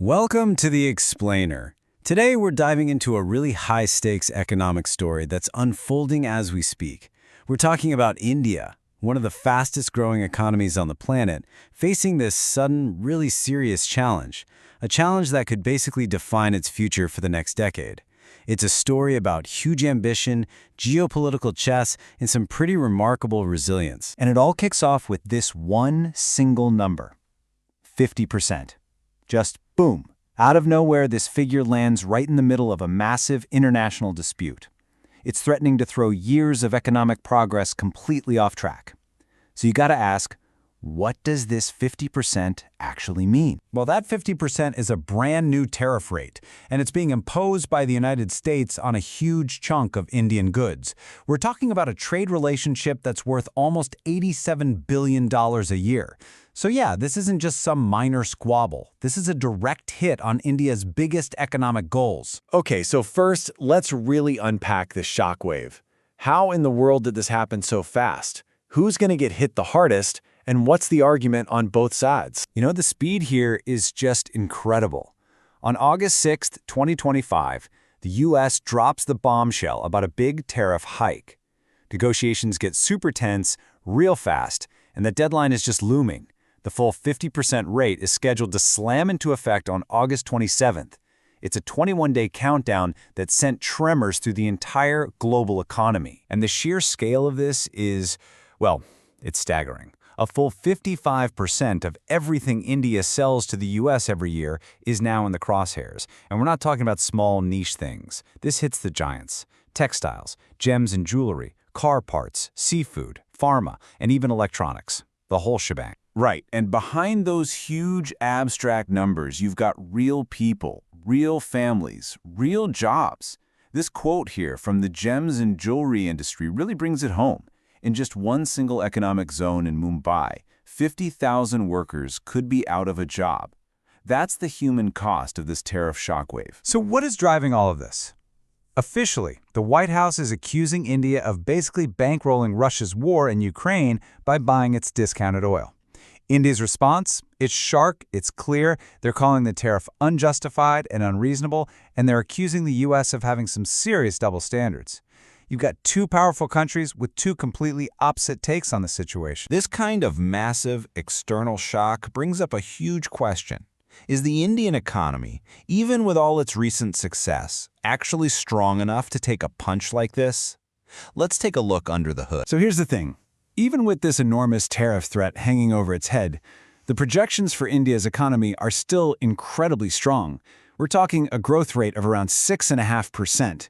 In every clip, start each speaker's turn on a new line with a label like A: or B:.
A: Welcome to The Explainer. Today we're diving into a really high-stakes economic story that's unfolding as we speak. We're talking about India, one of the fastest-growing economies on the planet, facing this sudden, really serious challenge, a challenge that could basically define its future for the next decade. It's a story about huge ambition, geopolitical chess, and some pretty remarkable resilience.
B: And it all kicks off with this one single number, 50%. Just boom, out of nowhere this figure lands right in the middle of a massive international dispute. It's threatening to throw years of economic progress completely off track. So you gotta ask, what does this 50% actually mean?
C: Well, that 50% is a brand new tariff rate, and it's being imposed by the United States on a huge chunk of Indian goods. We're talking about a trade relationship that's worth almost $87 billion a year. So yeah, this isn't just some minor squabble. This is a direct hit on India's biggest economic goals.
D: Okay, so first, let's really unpack this shockwave. How in the world did this happen so fast? Who's going to get hit the hardest? And what's the argument on both sides?
A: You know, the speed here is just incredible. On August 6, 2025, the U.S. drops the bombshell about a big tariff hike. Negotiations get super tense, real fast, and the deadline is just looming. The full 50% rate is scheduled to slam into effect on August 27th. It's a 21-day countdown that sent tremors through the entire global economy. And the sheer scale of this is, well, it's staggering. A full 55% of everything India sells to the U.S. every year is now in the crosshairs. And we're not talking about small niche things. This hits the giants. Textiles, gems and jewelry, car parts, seafood, pharma, and even electronics. The whole shebang.
E: Right, and behind those huge abstract numbers, you've got real people, real families, real jobs. This quote here from the gems and jewelry industry really brings it home. In just one single economic zone in Mumbai, 50,000 workers could be out of a job. That's the human cost of this tariff shockwave.
C: So what is driving all of this? Officially, the White House is accusing India of basically bankrolling Russia's war in Ukraine by buying its discounted oil. India's response? It's sharp, it's clear. They're calling the tariff unjustified and unreasonable, and they're accusing the U.S. of having some serious double standards. You've got two powerful countries with two completely opposite takes on the situation.
E: This kind of massive external shock brings up a huge question. Is the Indian economy, even with all its recent success, actually strong enough to take a punch like this? Let's take a look under the hood.
A: So here's the thing. Even with this enormous tariff threat hanging over its head, the projections for India's economy are still incredibly strong. We're talking a growth rate of around 6.5%.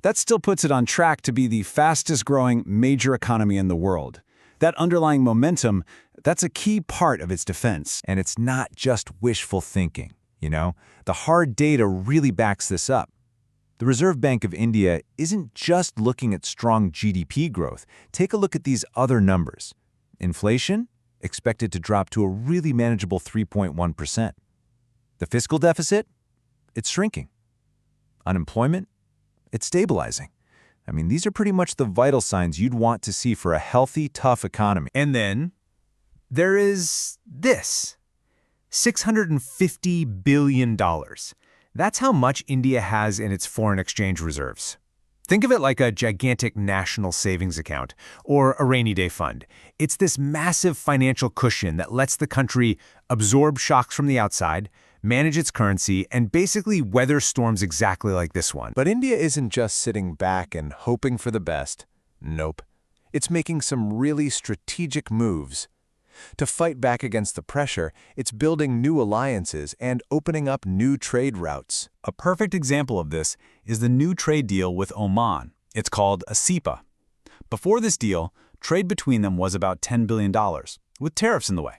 A: That still puts it on track to be the fastest-growing major economy in the world. That underlying momentum, that's a key part of its defense.
C: And it's not just wishful thinking, you know? The hard data really backs this up. The Reserve Bank of India isn't just looking at strong GDP growth. Take a look at these other numbers. Inflation, expected to drop to a really manageable 3.1%. The fiscal deficit, it's shrinking. Unemployment, it's stabilizing. I mean, these are pretty much the vital signs you'd want to see for a healthy, tough economy.
F: And then there is this, $650 billion. That's how much India has in its foreign exchange reserves. Think of it like a gigantic national savings account or a rainy day fund. It's this massive financial cushion that lets the country absorb shocks from the outside, manage its currency, and basically weather storms exactly like this one.
D: But India isn't just sitting back and hoping for the best. Nope. It's making some really strategic moves. To fight back against the pressure, it's building new alliances and opening up new trade routes.
A: A perfect example of this is the new trade deal with Oman. It's called a CEPA. Before this deal, trade between them was about $10 billion, with tariffs in the way.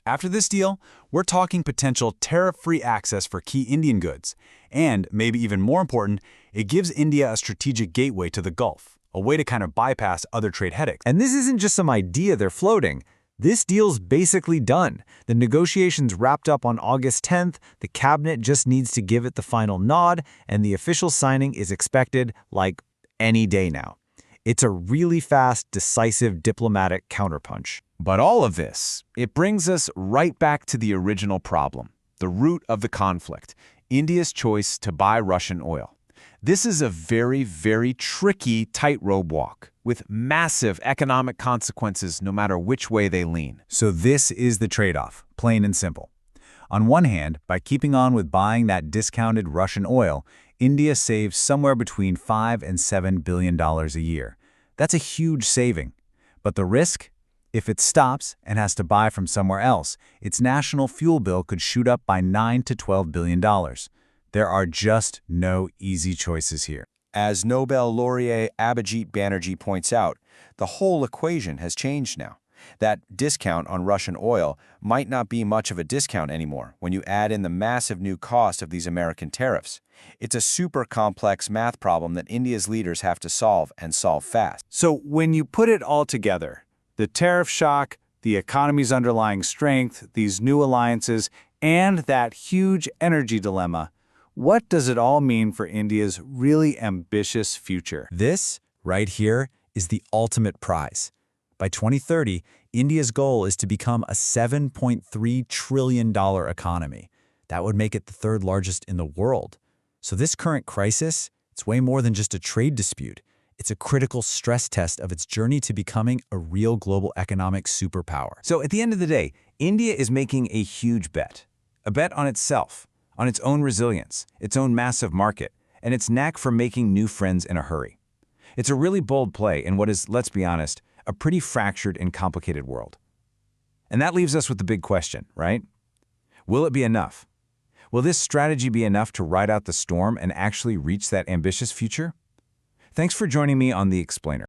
A: After this deal, we're talking potential tariff-free access for key Indian goods. And, maybe even more important, it gives India a strategic gateway to the Gulf, a way to kind of bypass other trade headaches.
C: And this isn't just some idea they're floating. This deal's basically done. The negotiations wrapped up on August 10th, the cabinet just needs to give it the final nod, and the official signing is expected, like, any day now. It's a really fast, decisive diplomatic counterpunch.
E: But all of this, it brings us right back to the original problem, the
C: the root of the conflict, India's choice to buy Russian oil. This is a very, very tricky tightrope walk, with massive economic consequences no matter which way they lean.
B: So this is the trade-off, plain and simple. On one hand, by keeping on with buying that discounted Russian oil, India saves somewhere between $5 and $7 billion a year. That's a huge saving. But the risk? If it stops and has to buy from somewhere else, its national fuel bill could shoot up by $9 to $12 billion. There are just no easy choices here.
A: As Nobel laureate Abhijit Banerjee points out, the whole equation has changed now. That discount on Russian oil might not be much of a discount anymore when you add in the massive new cost of these American tariffs. It's a super complex math problem that India's leaders have to solve, and solve fast.
B: So when you put it all together, the tariff shock, the economy's underlying strength, these new alliances, and that huge energy dilemma, what does it all mean for India's really ambitious future?
C: This, right here, is the ultimate prize. By 2030, India's goal is to become a $7.3 trillion economy. That would make it the third largest in the world. So this current crisis, it's way more than just a trade dispute. It's a critical stress test of its journey to becoming a real global economic superpower. So at the end of the day, India is making a huge bet. A bet on itself, on its own resilience, its own massive market, and its knack for making new friends in a hurry. It's a really bold play in what is, let's be honest, a pretty fractured and complicated world. And that leaves us with the big question, right? Will it be enough? Will this strategy be enough to ride out the storm and actually reach that ambitious future? Thanks for joining me on The Explainer.